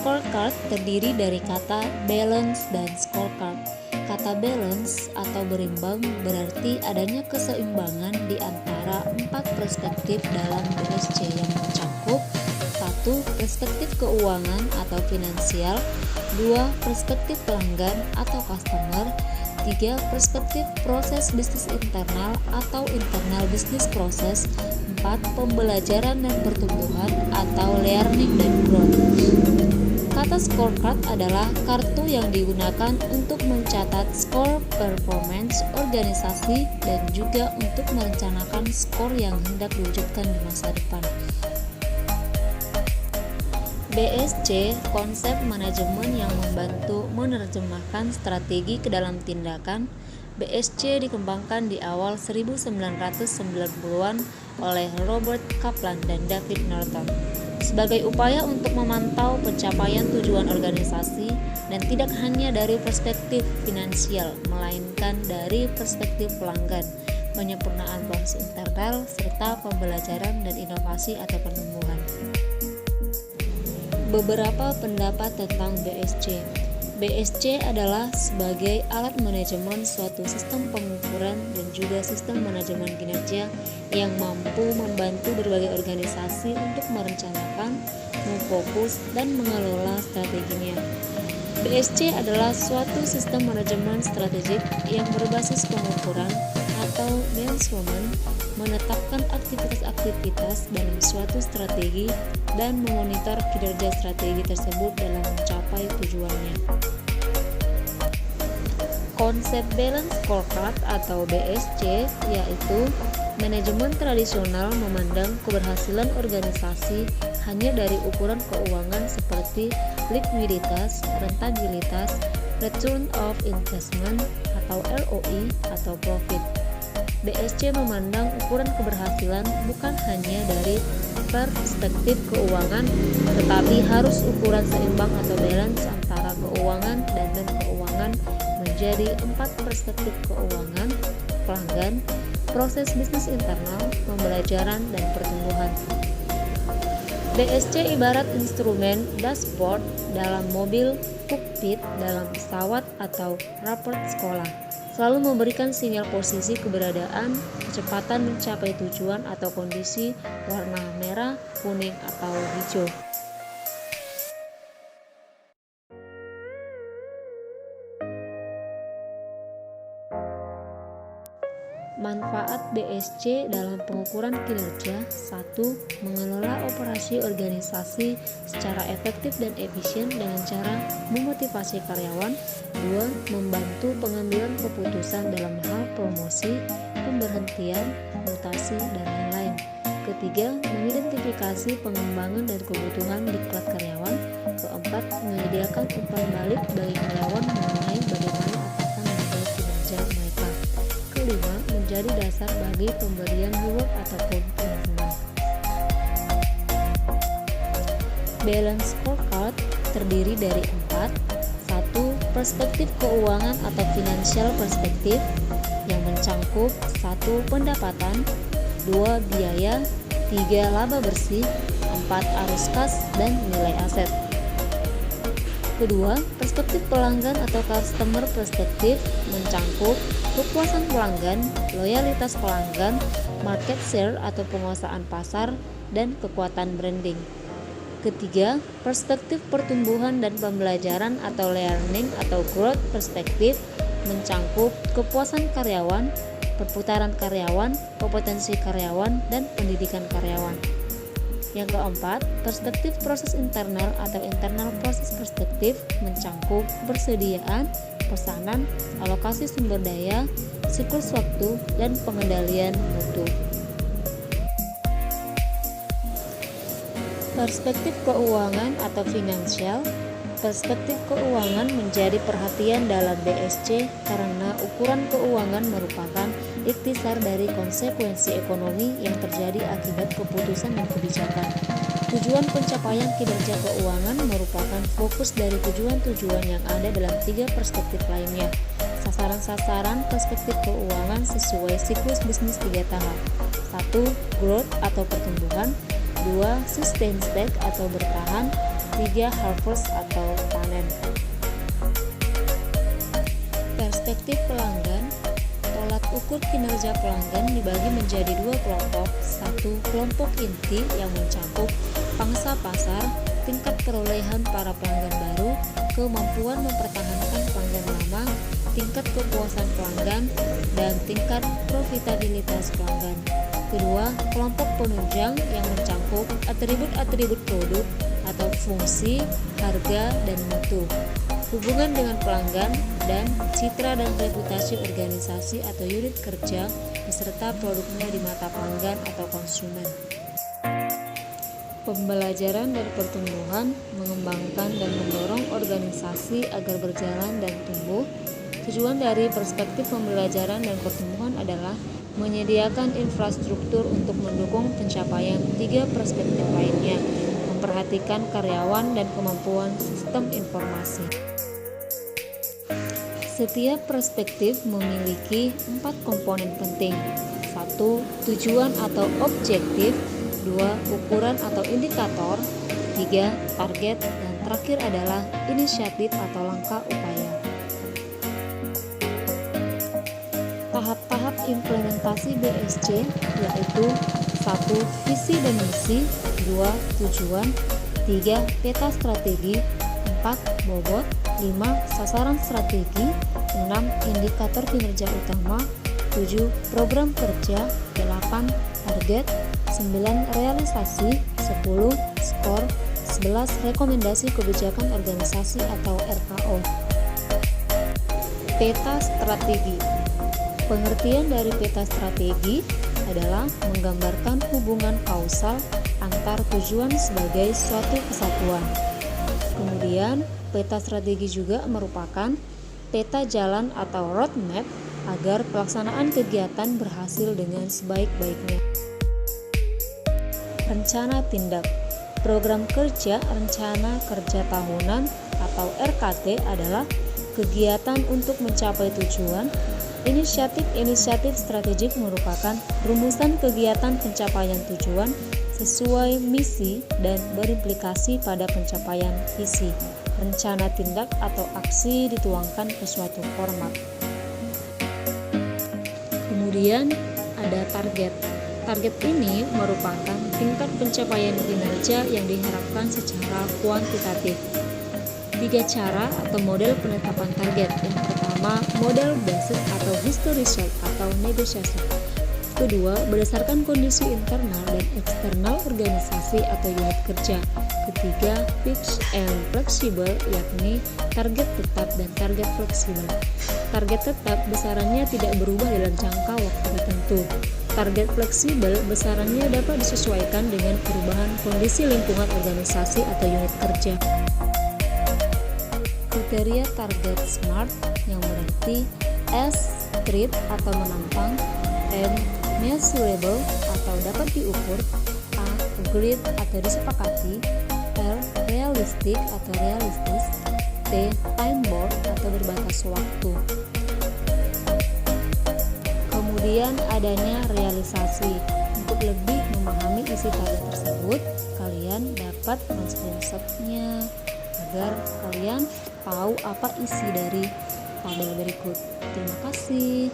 Scorecard terdiri dari kata balance dan scorecard. Kata balance atau berimbang berarti adanya keseimbangan di antara 4 perspektif dalam BSC yang mencakup 1. Perspektif keuangan atau finansial, 2. Perspektif pelanggan atau customer, 3. Perspektif proses bisnis internal atau internal business process, 4. Pembelajaran dan pertumbuhan atau learning dan growth. Kata scorecard adalah kartu yang digunakan untuk mencatat skor performance organisasi dan juga untuk merencanakan skor yang hendak diwujudkan di masa depan. BSC, konsep manajemen yang membantu menerjemahkan strategi ke dalam tindakan. BSC dikembangkan di awal 1990-an oleh Robert Kaplan dan David Norton sebagai upaya untuk memantau pencapaian tujuan organisasi dan tidak hanya dari perspektif finansial melainkan dari perspektif pelanggan, penyempurnaan proses internal serta pembelajaran dan inovasi atau pertumbuhan. Beberapa pendapat tentang BSC. BSC adalah sebagai alat manajemen suatu sistem pengukuran dan juga sistem manajemen kinerja yang mampu membantu berbagai organisasi untuk merencanakan, memfokus, dan mengelola strateginya. BSC adalah suatu sistem manajemen strategik yang berbasis pengukuran atau measurement, menetapkan aktivitas-aktivitas dalam suatu strategi dan memonitor kinerja strategi tersebut dalam mencapai tujuannya. Konsep balance scorecard atau BSC yaitu manajemen tradisional memandang keberhasilan organisasi hanya dari ukuran keuangan seperti likuiditas, rentabilitas, return of investment atau ROI atau profit. BSC memandang ukuran keberhasilan bukan hanya dari perspektif keuangan, tetapi harus ukuran seimbang atau balance antara keuangan dan non-keuangan menjadi 4 perspektif keuangan, pelanggan, proses bisnis internal, pembelajaran, dan pertumbuhan. BSC ibarat instrumen dashboard dalam mobil, cockpit dalam pesawat atau raport sekolah, selalu memberikan sinyal posisi keberadaan, kecepatan mencapai tujuan atau kondisi, warna merah, kuning, atau hijau. Manfaat BSC dalam pengukuran kinerja. 1. Mengelola operasi organisasi secara efektif dan efisien dengan cara memotivasi karyawan. 2. Membantu pengambilan keputusan dalam hal promosi, pemberhentian, mutasi, dan lain-lain. Ketiga, mengidentifikasi pengembangan dan kebutuhan diklat karyawan. Keempat, menyediakan umpan balik bagi karyawan mengenai bagaimana atasan menilai kinerja mereka. Kelima, menjadi dasar bagi pemberian reward ataupun punishment. Balance scorecard terdiri dari 4. 1. Perspektif keuangan atau financial perspektif yang mencakup 1. Pendapatan, 2. Biaya, 3. Laba bersih, 4. Arus kas dan nilai aset. Kedua, perspektif pelanggan atau customer perspektif mencakup kepuasan pelanggan, loyalitas pelanggan, market share atau penguasaan pasar, dan kekuatan branding. Ketiga, perspektif pertumbuhan dan pembelajaran atau learning atau growth perspektif mencakup kepuasan karyawan, perputaran karyawan, kompetensi karyawan, dan pendidikan karyawan. Yang keempat, perspektif proses internal atau internal proses perspektif mencakup persediaan, pesanan, alokasi sumber daya, siklus waktu, dan pengendalian mutu. Perspektif keuangan atau finansial. Perspektif keuangan menjadi perhatian dalam BSC karena ukuran keuangan merupakan ikhtisar dari konsekuensi ekonomi yang terjadi akibat keputusan dan kebijakan. Tujuan pencapaian kinerja keuangan merupakan fokus dari tujuan-tujuan yang ada dalam 3 perspektif lainnya. Sasaran-sasaran perspektif keuangan sesuai siklus bisnis 3 tahap. 1. Growth atau pertumbuhan. 2. Sustain state atau bertahan. 3. Harvest atau panen. Perspektif pelanggan. Tolak ukur kinerja pelanggan dibagi menjadi dua kelompok. Satu, kelompok inti yang mencakup pangsa pasar, tingkat perolehan para pelanggan baru, kemampuan mempertahankan pelanggan lama, tingkat kepuasan pelanggan, dan tingkat profitabilitas pelanggan. Kedua, kelompok penunjang yang mencakup atribut-atribut produk atau fungsi, harga, dan mutu, hubungan dengan pelanggan, dan citra dan reputasi organisasi atau unit kerja beserta produknya di mata pelanggan atau konsumen. Pembelajaran dan pertumbuhan mengembangkan dan mendorong organisasi agar berjalan dan tumbuh. Tujuan dari perspektif pembelajaran dan pertumbuhan adalah menyediakan infrastruktur untuk mendukung pencapaian tiga perspektif lainnya, memperhatikan karyawan dan kemampuan sistem informasi. Setiap perspektif memiliki 4 komponen penting. 1. Tujuan atau objektif. 2. Ukuran atau indikator. 3. Target. Dan terakhir adalah inisiatif atau langkah upaya. Tahap-tahap implementasi BSC yaitu 1. Visi dan misi. 2. Tujuan. 3. Peta strategi. 4. Bobot. 5. Sasaran strategi. 6. Indikator kinerja utama. 7. Program kerja. 8. Target. 9. Realisasi. 10. Skor. 11. Rekomendasi kebijakan organisasi atau RKO. Peta strategi. Pengertian dari peta strategi adalah menggambarkan hubungan kausal antar tujuan sebagai suatu kesatuan. Kemudian, peta strategi juga merupakan peta jalan atau roadmap agar pelaksanaan kegiatan berhasil dengan sebaik-baiknya. Rencana tindak. Program kerja rencana kerja tahunan atau RKT adalah kegiatan untuk mencapai tujuan. Inisiatif strategik merupakan rumusan kegiatan pencapaian tujuan sesuai misi dan berimplikasi pada pencapaian visi. Rencana tindak atau aksi dituangkan ke suatu format. Kemudian ada target. Target ini merupakan tingkat pencapaian kinerja yang diharapkan secara kuantitatif. 3 cara atau model penetapan target. Yang pertama, model basis atau historical atau negosiasi. Kedua, berdasarkan kondisi internal dan eksternal organisasi atau unit kerja. Ketiga, fixed and flexible, yakni target tetap dan target fleksibel. Target tetap besarannya tidak berubah dalam jangka waktu tertentu. Target fleksibel besarannya dapat disesuaikan dengan perubahan kondisi lingkungan organisasi atau unit kerja. Kriteria target SMART yang berarti S, street atau menantang, M, measurable atau dapat diukur, A, agreed atau disepakati, L, realistic atau realistis, T, time bound atau berbatas waktu. Kemudian adanya realisasi. Untuk lebih memahami isi target tersebut, kalian dapat men-screenshot-nya agar kalian tahu apa isi dari tabel berikut. Terima kasih.